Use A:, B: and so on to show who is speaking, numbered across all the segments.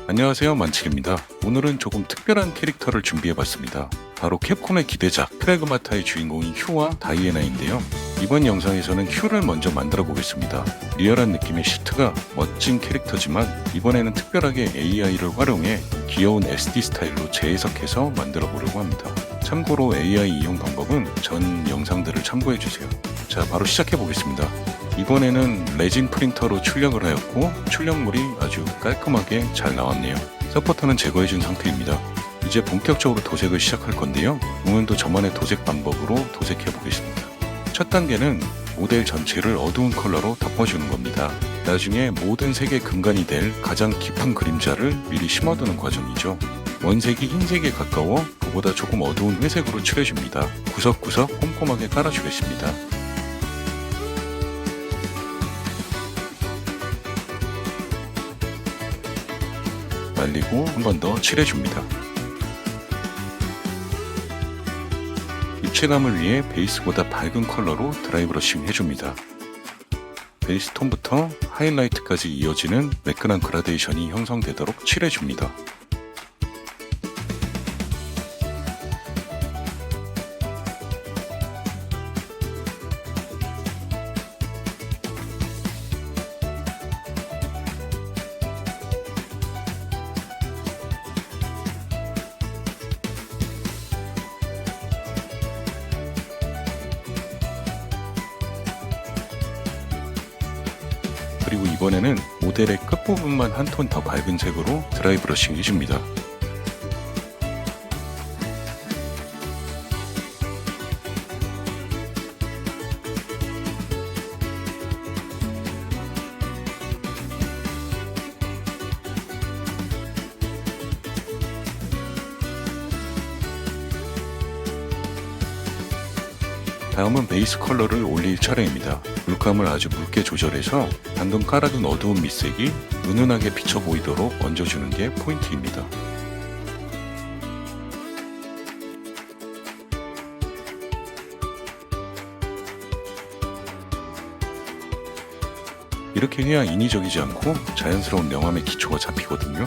A: 안녕하세요, 만칠입니다. 오늘은 조금 특별한 캐릭터를 준비해봤습니다. 바로 캡콤의 기대작 프레그마타의 주인공인 휴와 다이애나인데요. 이번 영상에서는 휴를 먼저 만들어 보겠습니다. 리얼한 느낌의 시트가 멋진 캐릭터지만 이번에는 특별하게 AI를 활용해 귀여운 SD 스타일로 재해석해서 만들어 보려고 합니다. 참고로 AI 이용 방법은 전 영상들을 참고해주세요. 자, 바로 시작해 보겠습니다. 이번에는 레진 프린터로 출력을 하였고 출력물이 아주 깔끔하게 잘 나왔네요. 서포터는 제거해준 상태입니다. 이제 본격적으로 도색을 시작할 건데요. 오늘도 저만의 도색 방법으로 도색해 보겠습니다. 첫 단계는 모델 전체를 어두운 컬러로 덮어주는 겁니다. 나중에 모든 색의 근간이 될 가장 깊은 그림자를 미리 심어두는 과정이죠. 원색이 흰색에 가까워 그보다 조금 어두운 회색으로 칠해줍니다. 구석구석 꼼꼼하게 깔아주겠습니다. 말리고 한 번 더 칠해줍니다. 입체감을 위해 베이스보다 밝은 컬러로 드라이 브러싱 해줍니다. 베이스 톤부터 하이라이트까지 이어지는 매끈한 그라데이션이 형성되도록 칠해줍니다. 그리고 이번에는 모델의 끝부분만 한 톤 더 밝은 색으로 드라이 브러싱 해줍니다. 다음은 베이스 컬러를 올릴 차례입니다. 물감을 아주 묽게 조절해서 방금 깔아둔 어두운 밑색이 은은하게 비쳐 보이도록 얹어주는 게 포인트입니다. 이렇게 해야 인위적이지 않고 자연스러운 명암의 기초가 잡히거든요.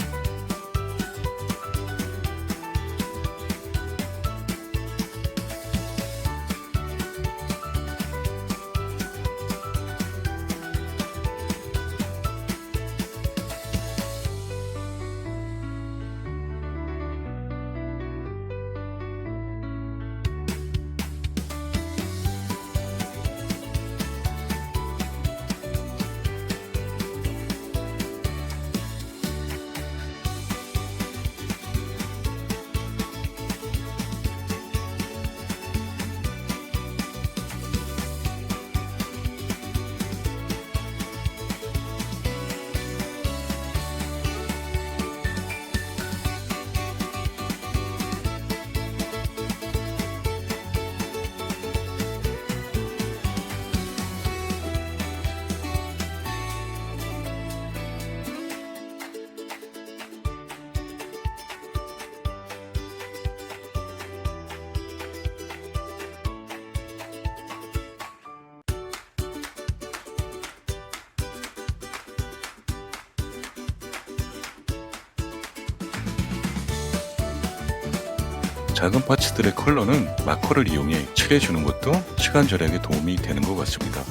A: 작은 파츠들의 컬러는 마커를 이용해 칠해주는 것도 시간 절약에 도움이 되는 것 같습니다.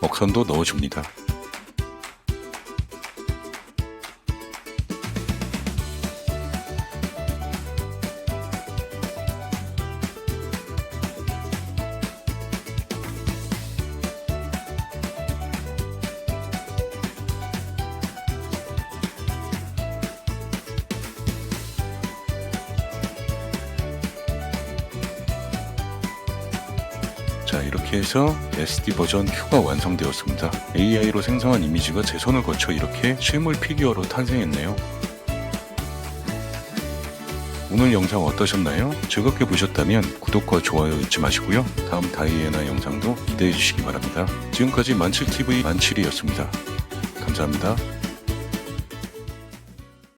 A: 먹선도 넣어줍니다. 자, 이렇게 해서 SD 버전 큐가 완성되었습니다. AI로 생성한 이미지가 제 손을 거쳐 이렇게 실물 피규어로 탄생했네요. 오늘 영상 어떠셨나요? 즐겁게 보셨다면 구독과 좋아요 잊지 마시고요. 다음 다이애나 영상도 기대해 주시기 바랍니다. 지금까지 만칠TV 만칠이었습니다. 감사합니다.